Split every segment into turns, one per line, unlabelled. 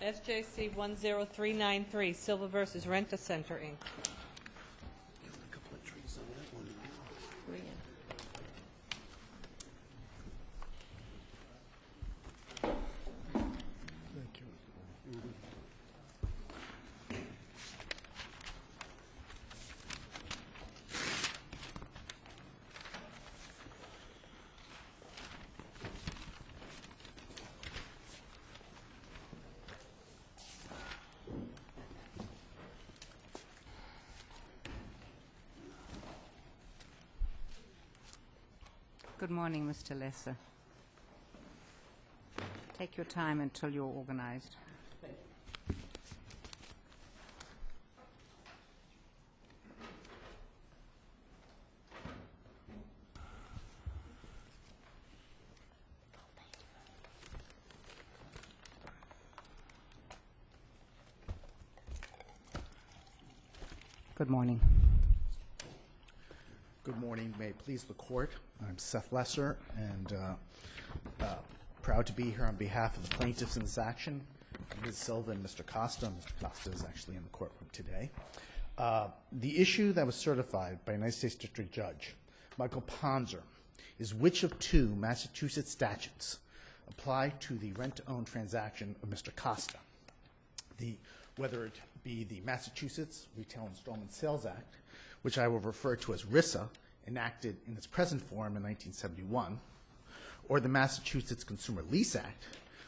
SJC-10393, Silva versus Rent-A-Center, Inc.
A couple of trees on that one.
Thank you.
Good morning, Mr. Lesser. Take your time until you're organized. Good morning.
Good morning. May it please the court. I'm Seth Lesser, and proud to be here on behalf of the plaintiffs in this action, Ms. Silva and Mr. Costa. Mr. Costa is actually in the courtroom today. The issue that was certified by United States District Judge Michael Ponzer is which of two Massachusetts statutes apply to the rent-to-own transaction of Mr. Costa. Whether it be the Massachusetts Retail Installment Sales Act, which I will refer to as RISA, enacted in its present form in 1971, or the Massachusetts Consumer Lease Act,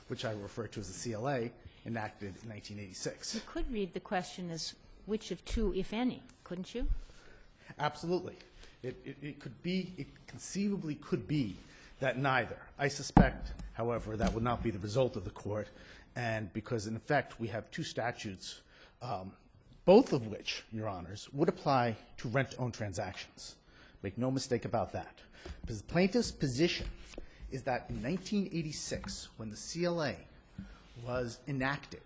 which I will refer to as the CLA, enacted in 1986.
You could read the question as which of two, if any, couldn't you?
Absolutely. It conceivably could be that neither. I suspect, however, that would not be the result of the court, and because, in effect, we have two statutes, both of which, Your Honors, would apply to rent-to-own transactions. Make no mistake about that. Because the plaintiff's position is that in 1986, when the CLA was enacted,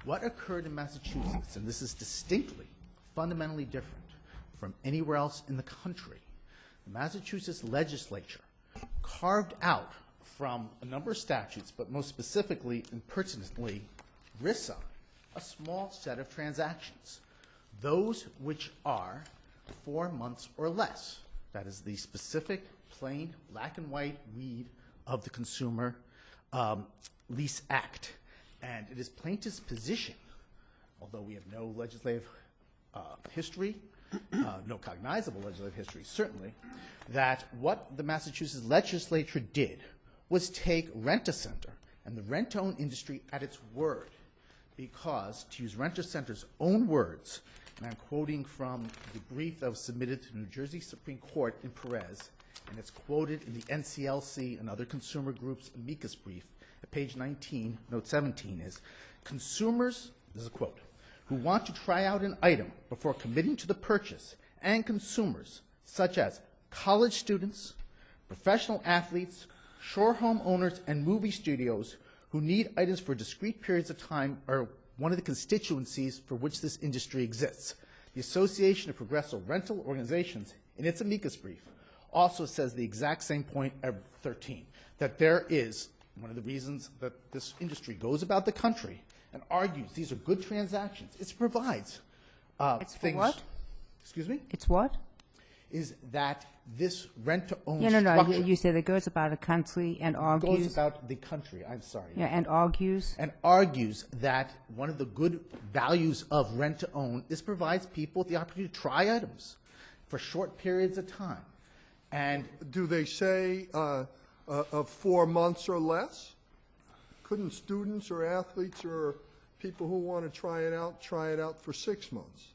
what occurred in Massachusetts, and this is distinctly, fundamentally different from anywhere else in the country, the Massachusetts legislature carved out from a number of statutes, but most specifically and pertinently, RISA, a small set of transactions, those which are 4 months or less. That is the specific, plain, black and white read of the Consumer Lease Act. And it is plaintiff's position, although we have no legislative history, no cognizable legislative history, certainly, that what the Massachusetts legislature did was take Rent-A-Center and the rent-to-own industry at its word, because, to use Rent-A-Center's own words, and I'm quoting from the brief that was submitted to the New Jersey Supreme Court in Perez, and it's quoted in the NCLC and other consumer groups' amicus brief at page 19, note 17, is, consumers, this is a quote, who want to try out an item before committing to the purchase, and consumers such as college students, professional athletes, shore home owners, and movie studios who need items for discrete periods of time are one of the constituencies for which this industry exists. The Association of Progressive Rental Organizations, in its amicus brief, also says the exact same point at 13, that there is one of the reasons that this industry goes about the country and argues these are good transactions. It provides
It's for
things.
what?
Excuse me?
It's what?
Is that this rent-to-own
No.
structure
You said it goes about a country and
goes
argues.
about the country. I'm sorry.
Yeah, and argues.
And argues that one of the good values of rent-to-own is provides people with the opportunity to try items for short periods of time. And
Do they say of 4 months or less? Couldn't students or athletes or people who want to try it out for 6 months?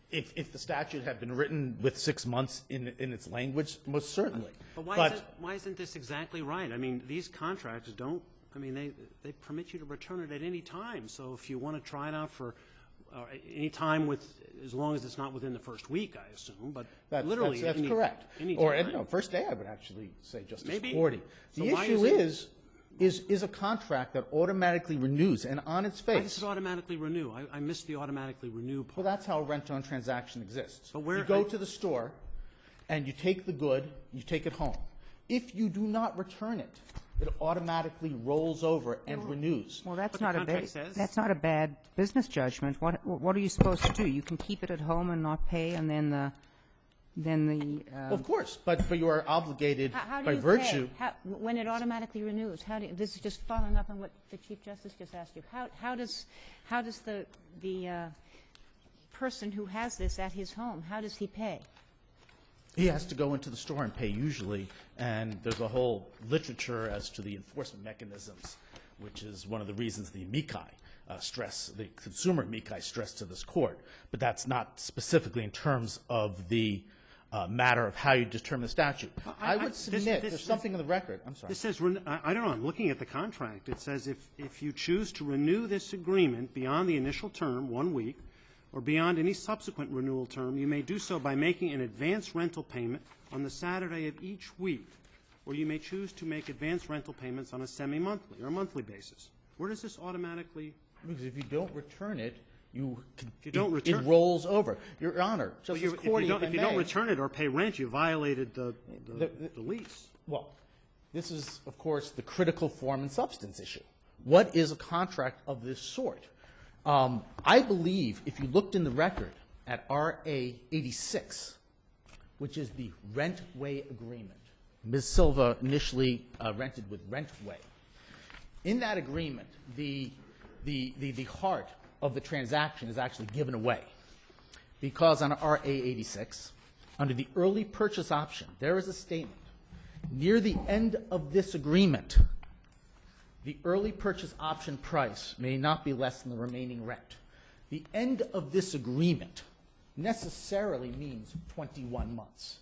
if the statute had been written with 6 months in its language, most certainly.
But why isn't this exactly right? I mean, these contracts don't, I mean, they permit you to return it at any time. So if you want to try it out for any time as long as it's not within the first week, I assume, but literally
That's correct.
Any
Or,
time.
no, first day I would actually say Justice
Maybe.
Cordy.
So
The
why
issue
is
is a contract that automatically renews, and on its
Why does
face.
it automatically renew? I missed the automatically renew part.
Well, that's how a rent-on transaction exists.
But where-
You go to the store, and you take the good, you take it home. If you do not return it it automatically rolls over and renews.
Well, that's
What the
not a
contract
bad,
says.
that's not a bad business judgment. What are you supposed to do? You can keep it at home and not pay, and then the
Of course, but you are obligated
How do
by
you
virtue.
pay? When it automatically renews, this is just following up on what the Chief Justice just asked you. How does the person who has this at his home, how does he pay?
He has to go into the store and pay usually, and there's a whole literature as to the enforcement mechanisms, which is one of the reasons the amici the consumer amici stress to this court. But that's not specifically in terms of the matter of how you determine the statute. I would submit, there's something in the record, I'm sorry.
This says, I don't know, I'm looking at the contract. It says if you choose to renew this agreement beyond the initial term, 1 week, or beyond any subsequent renewal term, you may do so by making an advance rental payment on the Saturday of each week, or you may choose to make advance rental payments on a semi-monthly or monthly basis. Where does this automatically?
Because if you don't return it,
you don't return-
it rolls over. Your Honor,
Well,
Justice
if
Cordy,
you don't
may.
return it or pay rent, you violated the lease.
Well, this is, of course, the critical form and substance issue. What is a contract of this sort? I believe if you looked in the record at RA 86, which is the rent-way agreement, Ms. Silva initially rented with rent-way. In that agreement, the heart of the transaction is actually given away, because on RA 86, under the early purchase option, there is a statement. Near the end of this agreement, the early purchase option price may not be less than the remaining rent. The end of this agreement necessarily means 21 months.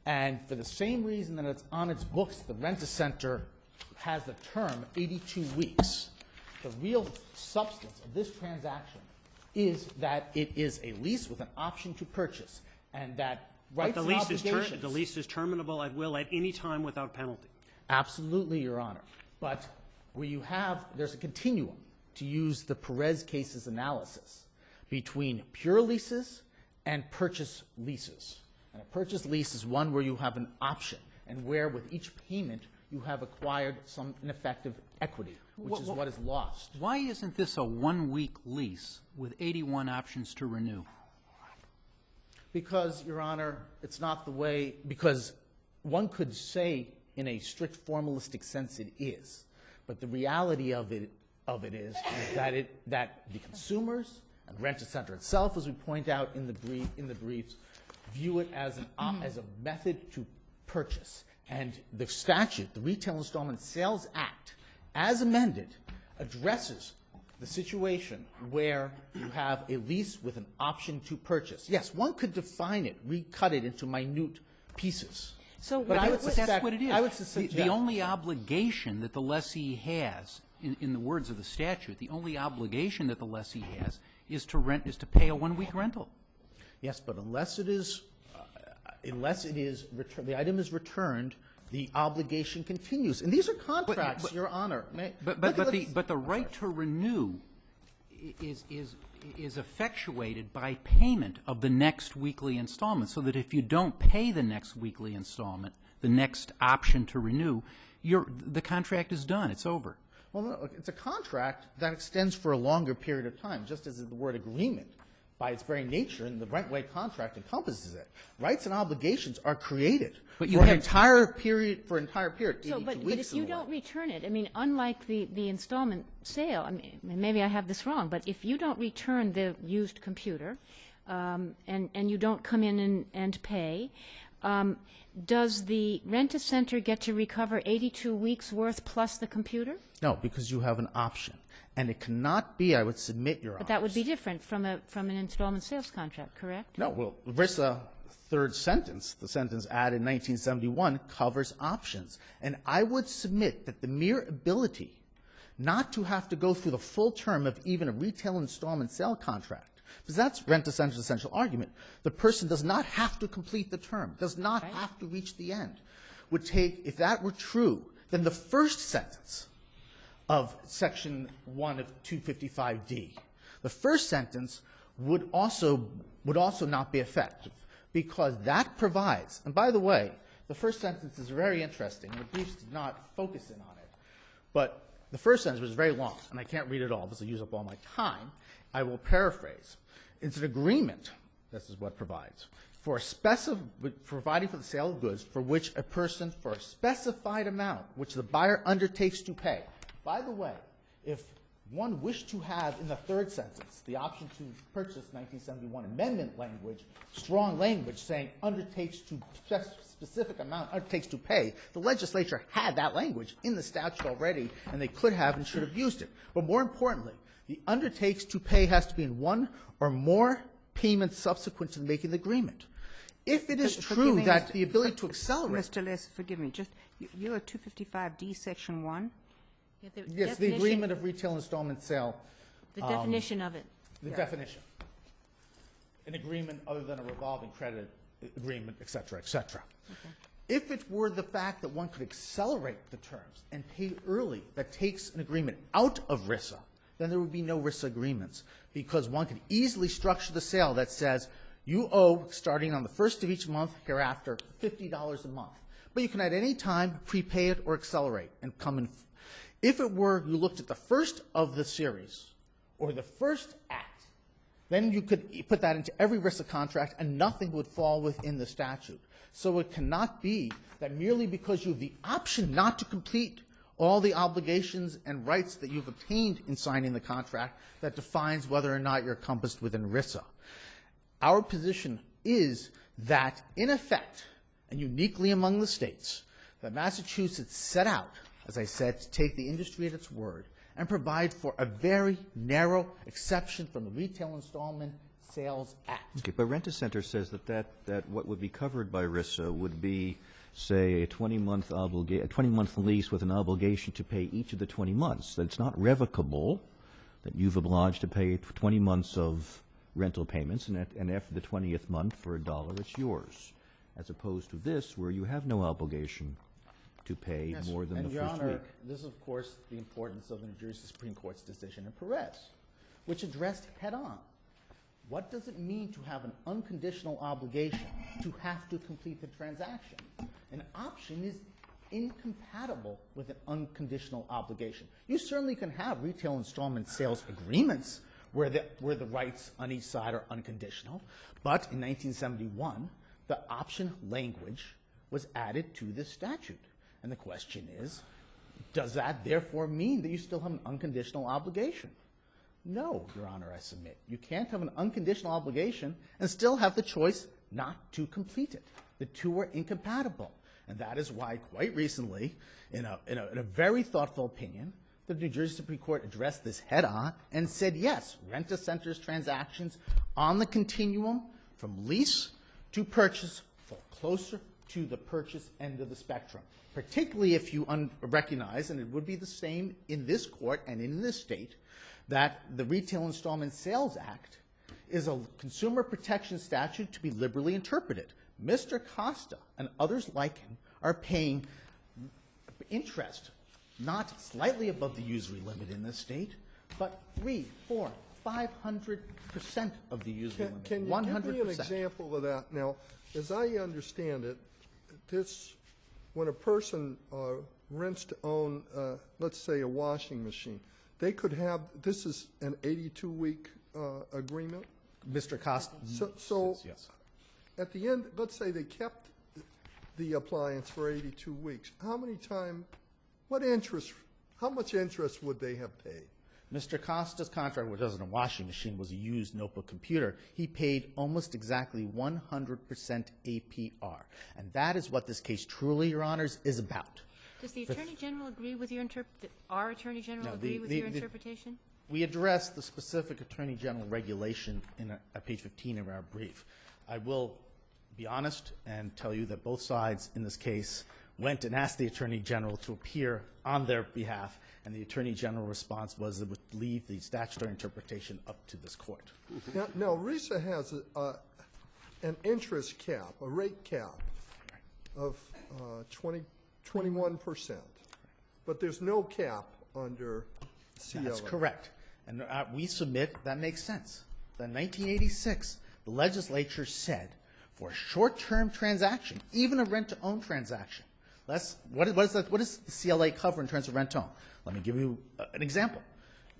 And for the same reason that it's on its books, the Rent-A-Center has the term 82 weeks. The real substance of this transaction is that it is a lease with an option to purchase, and that rights
But
and obligations.
the lease is terminable at will at any time without penalty.
Absolutely, Your Honor. But where you have, there's a continuum, to use the Perez case's analysis, between pure leases and purchase leases. And a purchase lease is one where you have an option, and where with each payment you have acquired some ineffective equity, which is what is lost.
Why isn't this a 1-week lease with 81 options to renew?
Because, Your Honor, it's not the way, because one could say in a strict formalistic sense it is. But the reality of it is that the consumers and Rent-A-Center itself, as we point out in the briefs, view it as as a method to purchase. And the statute, the Retail Installment Sales Act, as amended, addresses the situation where you have a lease with an option to purchase. Yes, one could define it, recut it into minute pieces.
So
But I would
But
suspect,
that's what it is.
I would
The
suspect
only obligation that the lessee has, in the words of the statute, the only obligation that the lessee has is to pay a 1-week rental.
Yes, but unless it is the item is returned, the obligation continues. And these are contracts,
but-
Your Honor.
But the right to renew is effectuated by payment of the next weekly installment, so that if you don't pay the next weekly installment, the next option to renew, the contract is done. It's over.
Well, no, it's a contract that extends for a longer period of time, just as the word agreement, by its very nature, and the rent-way contract encompasses it. Rights and obligations are created
But you
for an
have-
entire period, 82
So, but
weeks
if you
and the
don't
like.
return it, I mean, unlike the installment sale, I mean, maybe I have this wrong, but if you don't return the used computer, and you don't come in and pay, does the Rent-A-Center get to recover 82 weeks' worth plus the computer?
No, because you have an option. And it cannot be, I would submit, Your Honor.
But that would be different from an installment sales contract, correct?
No, well, RISA third sentence, the sentence added in 1971, covers options. And I would submit that the mere ability not to have to go through the full term of even a retail installment sale contract, because that's Rent-A-Center's essential argument, the person does not have to complete the term, does not have to reach the end, would take, if that were true, then the first sentence of Section 1 of 255D, the first sentence would also not be effective, because that provides, and by the way, the first sentence is very interesting, and the briefs did not focus in on it. But the first sentence was very long, and I can't read it all because I'll use up all my time. I will paraphrase. It's an agreement, this is what provides, for providing for the sale of goods for which a person, for a specified amount, which the buyer undertakes to pay. By the way, if one wished to have in the third sentence the option to purchase 1971 amendment language, strong language saying undertakes to specific amount, undertakes to pay, the legislature had that language in the statute already, and they could have and should have used it. But more importantly, the undertakes to pay has to be in one or more payments subsequent to making the agreement. If it is true that the ability to accelerate...
Mr. Less, forgive me, just, you're at 255D, Section 1?
Yeah, the
Yes, the
definition-
agreement of retail installment sale,
The definition of it.
the definition. An agreement other than a revolving credit agreement, et cetera, et cetera. If it were the fact that one could accelerate the terms and pay early that takes an agreement out of RISA, then there would be no RISA agreements, because one could easily structure the sale that says you owe, starting on the first of each month hereafter, $50 a month. But you can at any time prepay it or accelerate and come in. If it were you looked at the first of the series or the first act, then you could put that into every RISA contract and nothing would fall within the statute. So it cannot be that merely because you have the option not to complete all the obligations and rights that you've obtained in signing the contract that defines whether or not you're encompassed within RISA. Our position is that, in effect, and uniquely among the states, that Massachusetts set out, as I said, to take the industry at its word and provide for a very narrow exception from the Retail Installment Sales Act.
Okay, but Rent-A-Center says that what would be covered by RISA would be, say, a 20-month lease with an obligation to pay each of the 20 months. That it's not revocable, that you've obliged to pay 20 months of rental payments, and after the 20th month, for $1, it's yours, as opposed to this, where you have no obligation to pay more than the
Your
first
Honor,
week.
this is, of course, the importance of the New Jersey Supreme Court's decision in Perez, which addressed head-on what does it mean to have an unconditional obligation to have to complete the transaction. An option is incompatible with an unconditional obligation. You certainly can have retail installment sales agreements where the rights on each side are unconditional, but in 1971, the option language was added to this statute. And the question is, does that therefore mean that you still have an unconditional obligation? No, Your Honor, I submit. You can't have an unconditional obligation and still have the choice not to complete it. The two are incompatible. And that is why, quite recently, in a very thoughtful opinion, the New Jersey Supreme Court addressed this head-on and said, yes, Rent-A-Center's transactions on the continuum from lease to purchase fall closer to the purchase end of the spectrum, particularly if you recognize, and it would be the same in this court and in this state, that the Retail Installment Sales Act is a consumer protection statute to be liberally interpreted. Mr. Costa and others like him are paying interest not slightly above the usury limit in this state, but 300%, 400%, 500% of the usury limit.
Can you
100%.
give me an example of that? Now, as I understand it, when a person rents to own, let's say, a washing machine, they could have, this is an 82-week agreement?
Mr. Costa
So
says yes.
At the end, let's say they kept the appliance for 82 weeks. How much interest would they have paid?
Mr. Costa's contract, which wasn't a washing machine, was a used notebook computer. He paid almost exactly 100% APR. And that is what this case truly, Your Honors, is about.
Does the Attorney General agree with your our Attorney General agree with your interpretation?
We address the specific Attorney General regulation at page 15 of our brief. I will be honest and tell you that both sides in this case went and asked the Attorney General to appear on their behalf, and the Attorney General response was it would leave the statutory interpretation up to this court.
Now RISA has an interest cap, a rate cap of 21%, but there's no cap under CLA.
That's correct. And we submit that makes sense. In 1986, the legislature said for a short-term transaction, even a rent-to-own transaction, what does the CLA cover in terms of rent-to-own? Let me give you an example.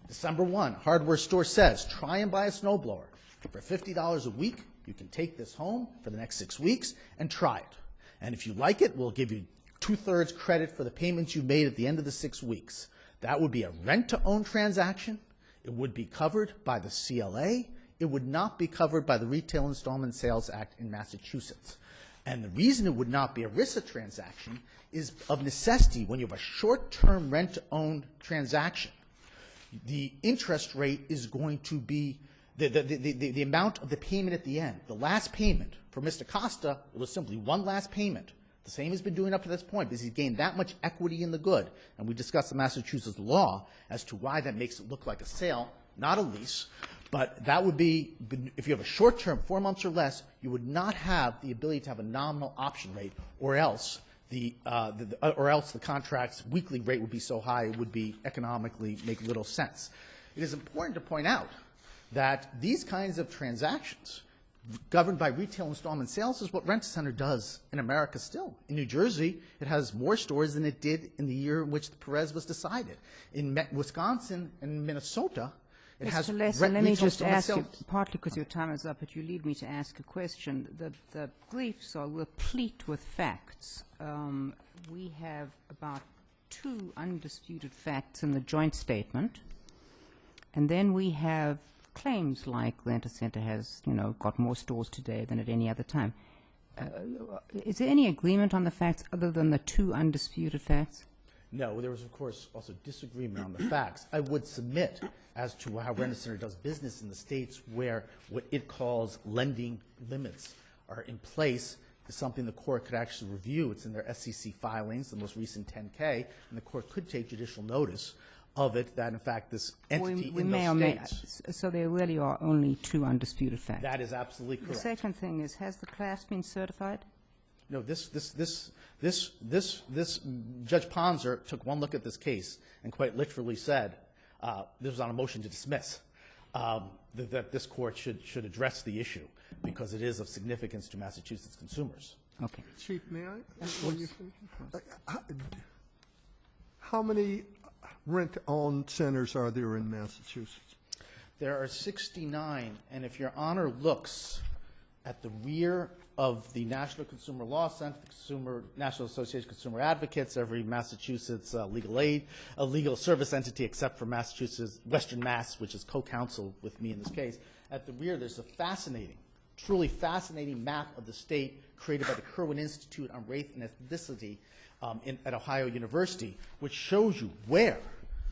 December 1, hardware store says, try and buy a snowblower. For $50 a week, you can take this home for the next 6 weeks and try it. And if you like it, we'll give you 2/3 credit for the payments you made at the end of the 6 weeks. That would be a rent-to-own transaction. It would be covered by the CLA. It would not be covered by the Retail Installment Sales Act in Massachusetts. And the reason it would not be a RISA transaction is of necessity when you have a short-term rent-to-own transaction. The interest rate is going to be the amount of the payment at the end. The last payment for Mr. Costa, it was simply one last payment. The same he's been doing up to this point because he's gained that much equity in the good. And we discussed the Massachusetts law as to why that makes it look like a sale, not a lease. But that would be, if you have a short term, 4 months or less, you would not have the ability to have a nominal option rate, or else the contract's weekly rate would be so high it would be economically make little sense. It is important to point out that these kinds of transactions governed by retail installment sales is what Rent-A-Center does in America still. In New Jersey, it has more stores than it did in the year in which the Perez was decided. In Wisconsin and Minnesota, it has
Mr. Lesser, let me
retail
just
installment
ask you,
sales.
partly because your time is up, but you lead me to ask a question. The briefs are replete with facts. We have about 2 undisputed facts in the joint statement, and then we have claims like Rent-A-Center has, got more stores today than at any other time. Is there any agreement on the facts other than the 2 undisputed facts?
No, there was, of course, also disagreement on the facts. I would submit as to how Rent-A-Center does business in the states where what it calls lending limits are in place is something the court could actually review. It's in their SEC filings, the most recent 10K, and the court could take judicial notice of it, that in fact this entity
We
in
may
those
or may,
states.
so there really are only 2 undisputed facts.
That is absolutely
The
correct.
second thing is, has the class been certified?
No, this Judge Ponzer took one look at this case and quite literally said, this was on a motion to dismiss, that this court should address the issue because it is of significance to Massachusetts consumers.
Okay.
Chief, may I? When you finish? How many rent-owned centers are there in Massachusetts?
There are 69, and if Your Honor looks at the rear of the National Consumer Law Center, the National Association of Consumer Advocates, every Massachusetts legal aid, a legal service entity except for Massachusetts, Western Mass, which is co-counsel with me in this case, at the rear there's a fascinating, truly fascinating map of the state created by the Kirwan Institute on Race and Ethnicity at Ohio University, which shows you where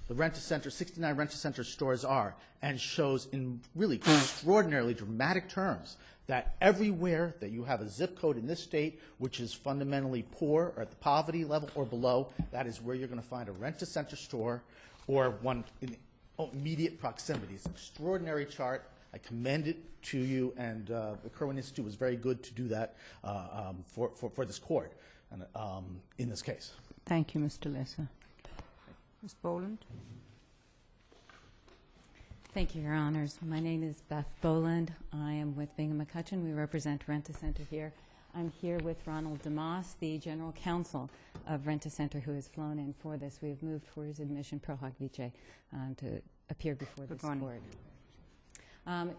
the Rent-A-Center, 69 Rent-A-Center stores are, and shows in really extraordinarily dramatic terms that everywhere that you have a zip code in this state which is fundamentally poor or at the poverty level or below, that is where you're going to find a Rent-A-Center store or one in immediate proximity. It's an extraordinary chart. I commend it to you, and the Kirwan Institute was very good to do that for this court and, in this case.
Thank you, Mr. Lesser. Ms. Boland?
Thank you, Your Honors. My name is Beth Boland. I am with Bingham McCutcheon. We represent Rent-A-Center here. I'm here with Ronald DeMoss, the General Counsel of Rent-A-Center, who has flown in for this. We have moved for his admission pro hoc vice to appear before this court.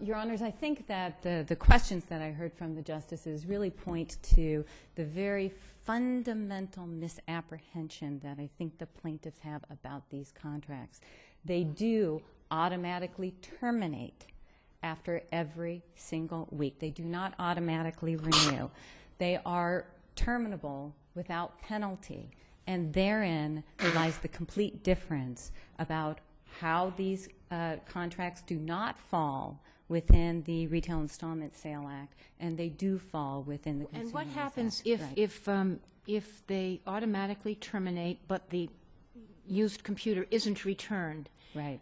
Your Honors, I think that the questions that I heard from the justices really point to the very fundamental misapprehension that I think the plaintiffs have about these contracts. They do automatically terminate after every single week. They do not automatically renew. They are terminable without penalty, and therein lies the complete difference about how these contracts do not fall within the Retail Installment Sale Act, and they do fall within the Consumer
And what
Use
happens
Act.
if they automatically terminate, but the used computer isn't returned?
Right.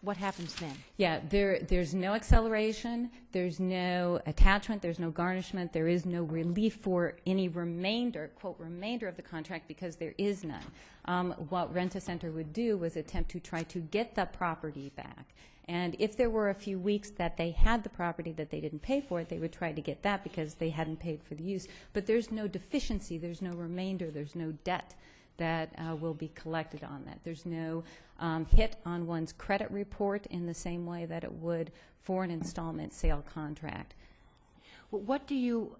What happens then?
Yeah, there's no acceleration, there's no attachment, there's no garnishment, there is no relief for any remainder, quote, remainder of the contract, because there is none. What Rent-A-Center would do was attempt to try to get the property back. And if there were a few weeks that they had the property that they didn't pay for, they would try to get that because they hadn't paid for the use. But there's no deficiency, there's no remainder, there's no debt that will be collected on that. There's no hit on one's credit report in the same way that it would for an installment sale contract.
Well, what do you,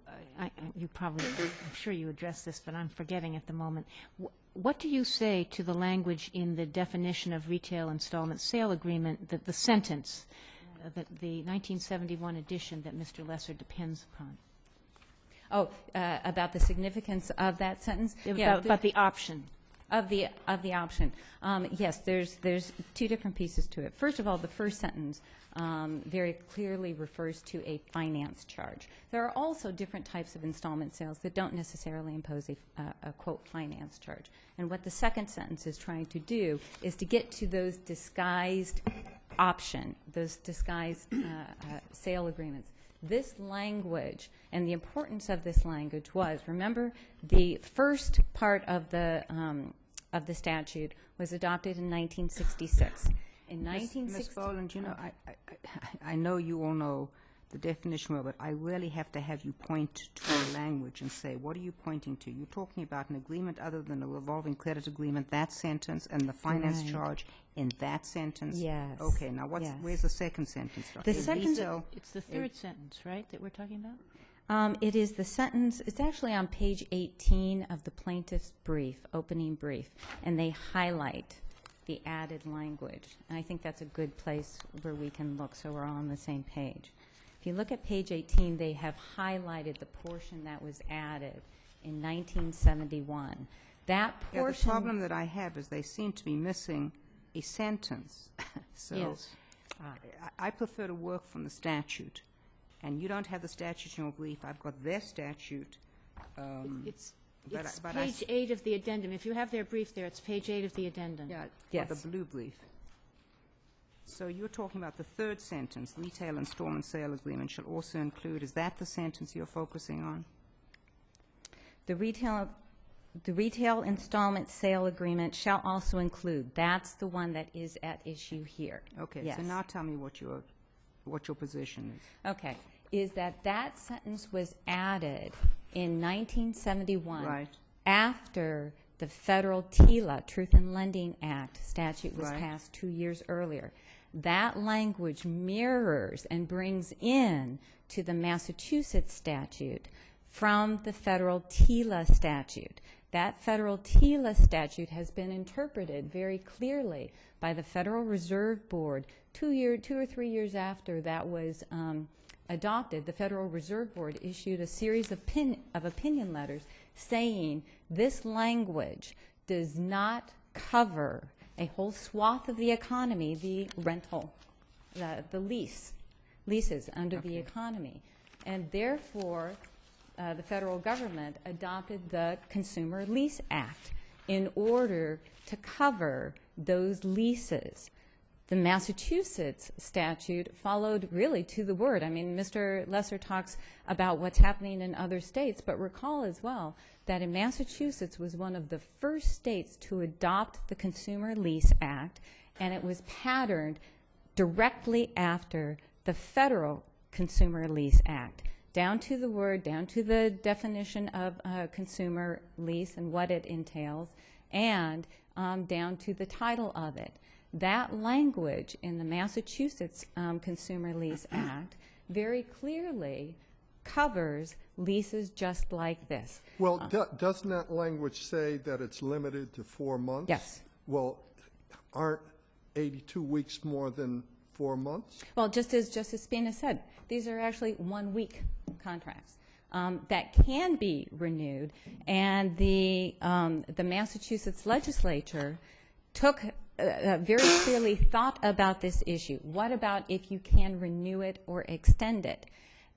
you probably, I'm sure you addressed this, but I'm forgetting at the moment. What do you say to the language in the definition of retail installment sale agreement, that the sentence, the 1971 edition that Mr. Lesser depends upon?
Oh, about the significance of that sentence?
About the option.
Of the option. Yes, there's two different pieces to it. First of all, the first sentence very clearly refers to a finance charge. There are also different types of installment sales that don't necessarily impose a quote finance charge. And what the second sentence is trying to do is to get to those disguised option, those disguised sale agreements. This language, and the importance of this language was, remember, the first part of the statute was adopted in 1966. In 1960,
Ms. Boland, you know, I know you all know the definition well, but I really have to have you point to the language and say, what are you pointing to? You're talking about an agreement other than a revolving credit agreement, that sentence, and the finance
Right.
charge in that sentence?
Yes.
Okay, now
Yes.
where's the second sentence?
The
A
second-
retail-
It's the third sentence, right, that we're talking about?
it is the sentence, it's actually on page 18 of the plaintiff's brief, opening brief, and they highlight the added language. And I think that's a good place where we can look so we're all on the same page. If you look at page 18, they have highlighted the portion that was added in 1971. That
Yeah, the
portion...
problem that I have is they seem to be missing a sentence. So
Yes.
I prefer to work from the statute, and you don't have the statute in your brief. I've got their statute.
It's
But
it's
but I
page 8 of the addendum. If you have their brief there, it's page 8 of the addendum.
Yeah,
Yes.
the blue brief. So you're talking about the third sentence, retail installment sale agreement shall also include, is that the sentence you're focusing on?
The retail installment sale agreement shall also include. That's the one that is at issue here.
Okay,
Yes.
so now tell me what your position is.
Okay, is that sentence was added in 1971
Right.
after the federal TILA, Truth in Lending Act statute was
Right.
passed 2 years earlier. That language mirrors and brings in to the Massachusetts statute from the federal TILA statute. That federal TILA statute has been interpreted very clearly by the Federal Reserve Board 2 or 3 years after that was adopted. The Federal Reserve Board issued a series of opinion letters saying this language does not cover a whole swath of the economy, the rental, the leases under the economy. And therefore, the federal government adopted the Consumer Lease Act in order to cover those leases. The Massachusetts statute followed really to the word. I mean, Mr. Lesser talks about what's happening in other states, but recall as well that in Massachusetts was one of the first states to adopt the Consumer Lease Act, and it was patterned directly after the federal Consumer Lease Act, down to the word, down to the definition of consumer lease and what it entails, and down to the title of it. That language in the Massachusetts Consumer Lease Act very clearly covers leases just like this.
Well, doesn't that language say that it's limited to 4 months?
Yes.
Well, aren't 82 weeks more than 4 months?
Well, just as Justice Spina said, these are actually 1-week contracts that can be renewed, and the Massachusetts legislature took very clearly thought about this issue. What about if you can renew it or extend it?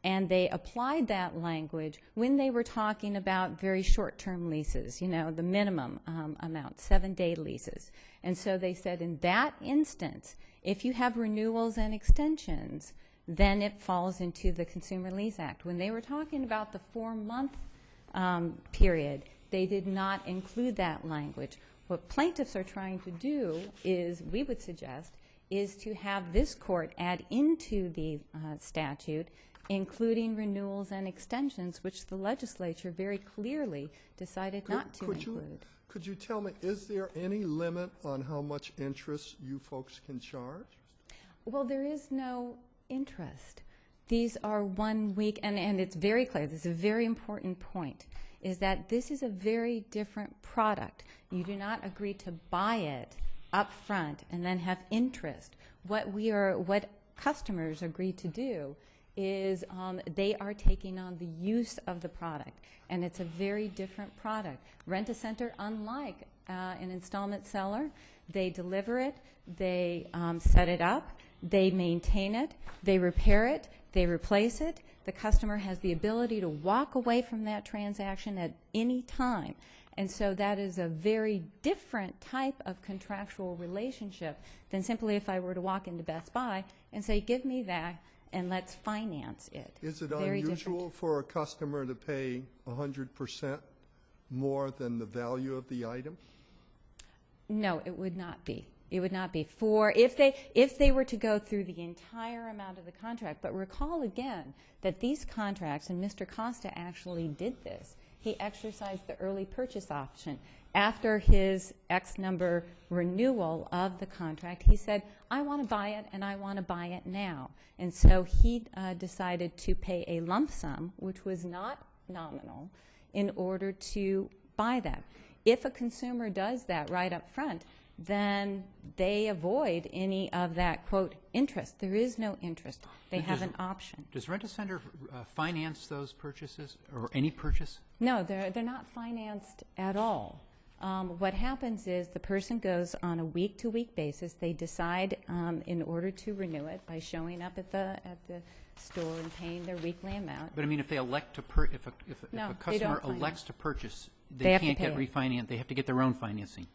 And they applied that language when they were talking about very short-term leases, you know, the minimum amount, 7-day leases. And so they said in that instance, if you have renewals and extensions, then it falls into the Consumer Lease Act. When they were talking about the 4-month period, they did not include that language. What plaintiffs are trying to do is, we would suggest, is to have this court add into the statute, including renewals and extensions, which the legislature very clearly decided not to include.
could you tell me, is there any limit on how much interest you folks can charge?
Well, there is no interest. These are 1 week, and it's very clear, this is a very important point, is that this is a very different product. You do not agree to buy it up front and then have interest. What customers agree to do is they are taking on the use of the product, and it's a very different product. Rent-A-Center, unlike an installment seller, they deliver it, they set it up, they maintain it, they repair it, they replace it. The customer has the ability to walk away from that transaction at any time. And so that is a very different type of contractual relationship than simply if I were to walk into Best Buy and say, give me that and let's finance it.
Is it
Very
unusual for a customer to pay 100% more than the value of the item?
No, it would not be. It would not be for if they were to go through the entire amount of the contract. But recall again that these contracts, and Mr. Costa actually did this, he exercised the early purchase option. After his X number renewal of the contract, he said, I want to buy it and I want to buy it now. And so he decided to pay a lump sum, which was not nominal, in order to buy that. If a consumer does that right up front, then they avoid any of that, quote, interest. There is no interest. They have an option.
Does Rent-A-Center finance those purchases, or any purchase?
No, they're not financed at all. What happens is the person goes on a week-to-week basis. They decide in order to renew it by showing up at the store and paying their weekly amount.
But I mean, if they elect to if
No,
a
they
customer
don't
elects to purchase,
They
they
have to
can't
pay
get
it.
refinanced. They have to get their own financing.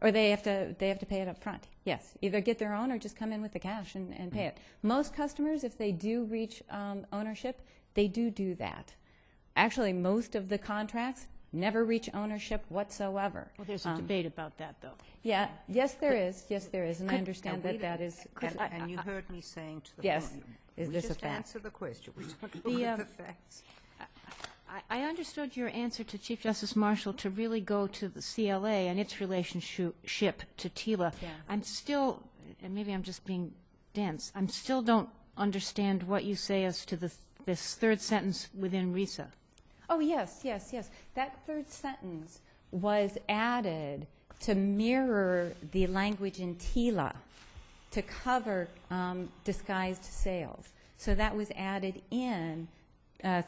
Or they have to pay it up front. Yes, either get their own or just come in with the cash and pay it. Most customers, if they do reach ownership, they do that. Actually, most of the contracts never reach ownership whatsoever.
Well, there's a debate about that, though.
Yeah, yes, there is, and I understand that is.
And you heard me saying to the
Yes.
podium,
Is
we
this a
just
fact?
answer the question. We don't
The,
look at the facts.
I understood your answer to Chief Justice Marshall to really go to the CLA and its relationship to TILA.
Yes.
I'm still, and maybe I'm just being dense, I still don't understand what you say as to this third sentence within RISA.
Oh, yes. That third sentence was added to mirror the language in TILA to cover disguised sales. So that was added in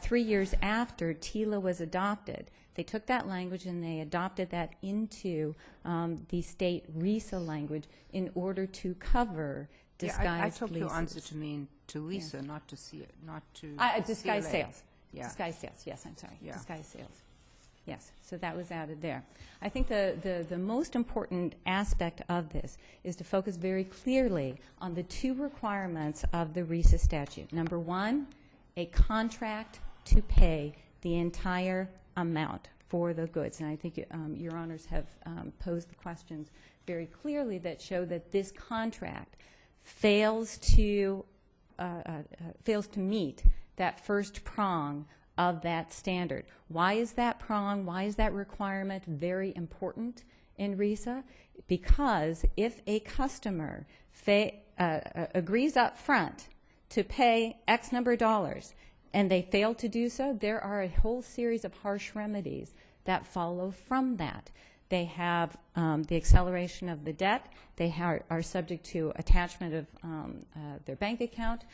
3 years after TILA was adopted. They took that language and they adopted that into the state RISA language in order to cover disguised
I took
leases.
your answer to mean to Lisa, not to see it, not to
Disguised
CLA.
sales.
Yeah.
Disguised sales, yes, I'm sorry.
Yeah.
Disguised sales. Yes, so that was added there. I think the most important aspect of this is to focus very clearly on the two requirements of the RISA statute. Number one, a contract to pay the entire amount for the goods. And I think your honors have posed the questions very clearly that show that this contract fails to meet that first prong of that standard. Why is that prong, why is that requirement very important in RISA? Because if a customer agrees up front to pay X number of dollars and they fail to do so, there are a whole series of harsh remedies that follow from that. They have the acceleration of the debt. They are subject to attachment of their bank account,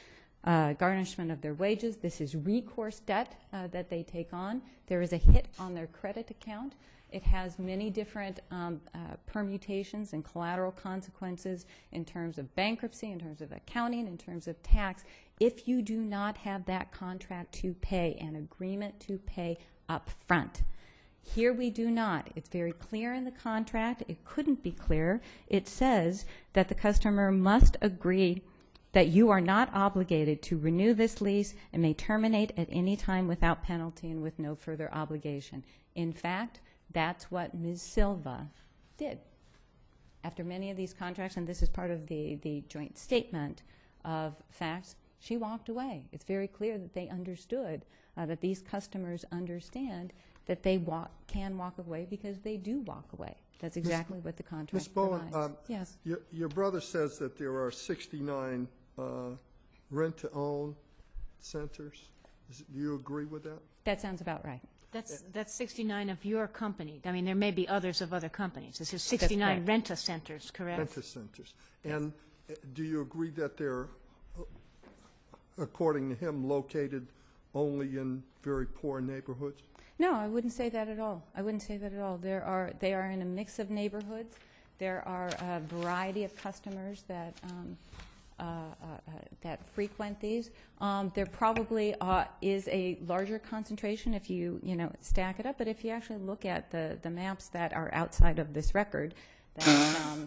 garnishment of their wages. This is recourse debt that they take on. There is a hit on their credit account. It has many different permutations and collateral consequences in terms of bankruptcy, in terms of accounting, in terms of tax. If you do not have that contract to pay, an agreement to pay up front. Here we do not. It's very clear in the contract. It couldn't be clearer. It says that the customer must agree that you are not obligated to renew this lease and may terminate at any time without penalty and with no further obligation. In fact, that's what Ms. Silva did. After many of these contracts, and this is part of the joint statement of facts, she walked away. It's very clear that they understood, that these customers understand that they can walk away because they do walk away. That's exactly what the contract
Ms. Bowen,
provides. Yes.
your brother says that there are 69 rent-to-own centers. Do you agree with that?
That sounds about right.
That's 69 of your company. I mean, there may be others of other companies. This is 69
correct.
rent-a-centers, correct?
Rent-a-centers. And do you agree that they're, according to him, located only in very poor neighborhoods?
No, I wouldn't say that at all. I wouldn't say that at all. They are in a mix of neighborhoods. There are a variety of customers that that frequent these. There probably is a larger concentration if you stack it up. But if you actually look at the maps that are outside of this record that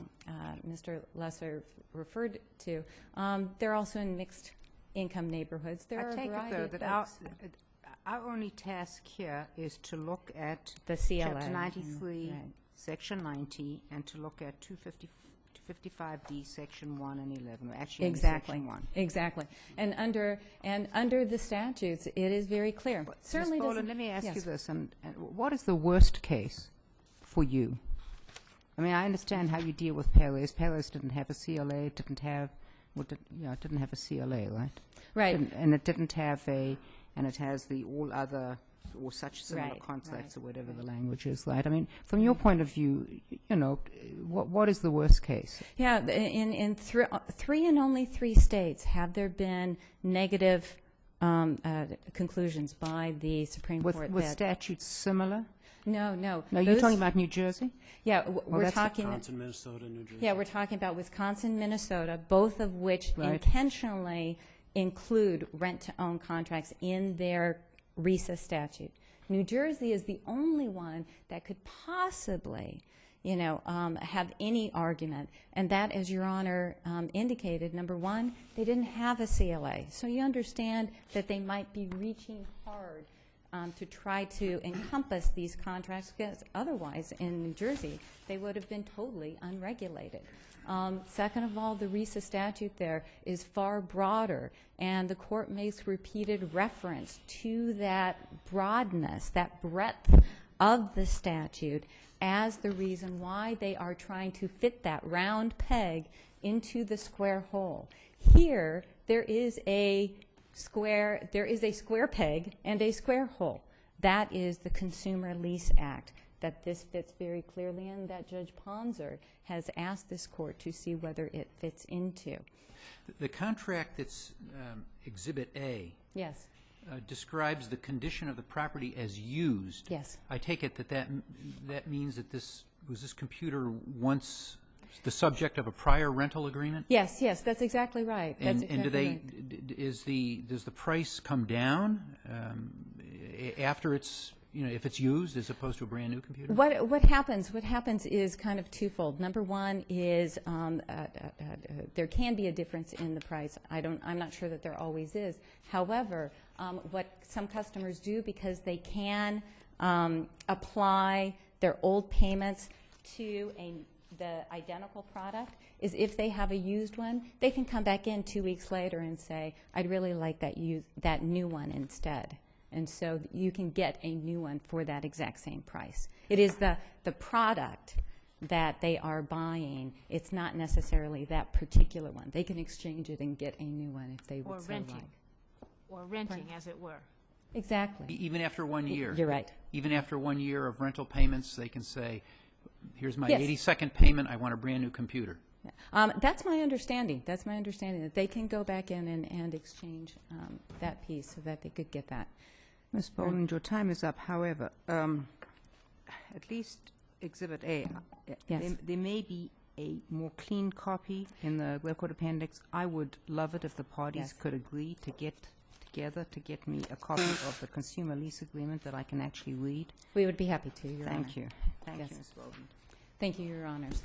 Mr. Lesser referred to, they're also in mixed income neighborhoods. There are
I take
a
it,
variety
though,
of
that
folks.
our only task here is to look at
The CLA.
Chapter 93,
Right.
Section 90, and to look at 255D, Section 1 and 11, or actually only
Exactly.
Section 1.
Exactly. And under the statutes, it is very clear. Certainly
Ms. Boland,
doesn't.
let me ask you
Yes.
this, and what is the worst case for you? I mean, I understand how you deal with Payless. Payless didn't have a CLA, it didn't have a CLA, right?
Right.
And it didn't have and it has the all other or such similar
Right,
contracts
right,
or whatever the language is, right? I mean, from your point of view, what is the worst case?
Yeah, in three and only 3 states have there been negative conclusions by the Supreme Court.
With
that,
statutes similar?
no.
No, you're
those-
talking about New Jersey?
Yeah, we're
that's
talking.
Wisconsin, Minnesota, New Jersey.
Yeah, we're talking about Wisconsin, Minnesota, both of which
Right.
intentionally include rent-to-own contracts in their RESA statute. New Jersey is the only one that could possibly, have any argument, and that, as Your Honor indicated, number one, they didn't have a CLA, so you understand that they might be reaching hard to try to encompass these contracts, because otherwise, in New Jersey, they would have been totally unregulated. Second of all, the RESA statute there is far broader, and the court makes repeated reference to that broadness, that breadth of the statute as the reason why they are trying to fit that round peg into the square hole. Here, there is a square peg and a square hole. That is the Consumer Lease Act that this fits very clearly in, that Judge Ponser has asked this court to see whether it fits into.
The contract that's Exhibit A
Yes.
describes the condition of the property as used.
Yes.
I take it that means that this computer once the subject of a prior rental agreement?
Yes, that's exactly right. That's
And do
exactly
they, does the price come down after it's, if it's used as opposed to a brand new computer?
What happens is kind of twofold. Number one is there can be a difference in the price. I'm not sure that there always is. However, what some customers do, because they can apply their old payments to the identical product, is if they have a used one, they can come back in 2 weeks later and say, I'd really like that new one instead. And so you can get a new one for that exact same price. It is the product that they are buying. It's not necessarily that particular one. They can exchange it and get a new one if they would
Or
so
renting.
like.
Or renting, as it were.
Exactly.
Even after 1 year?
You're right.
Even after 1 year of rental payments, they can say, here's my
Yes.
82nd payment, I want a brand new computer.
That's my understanding. That's my understanding, that they can go back in and exchange that piece so that they could get that.
Ms. Boland, your time is up. However, at least Exhibit A,
Yes.
there may be a more clean copy in the record appendix. I would love it if the parties
Yes.
could agree to get together to get me a copy of the consumer lease agreement that I can actually read.
We would be happy to, Your Honor.
Thank you. Thank
Yes.
you, Ms. Boland.
Thank you, Your Honors.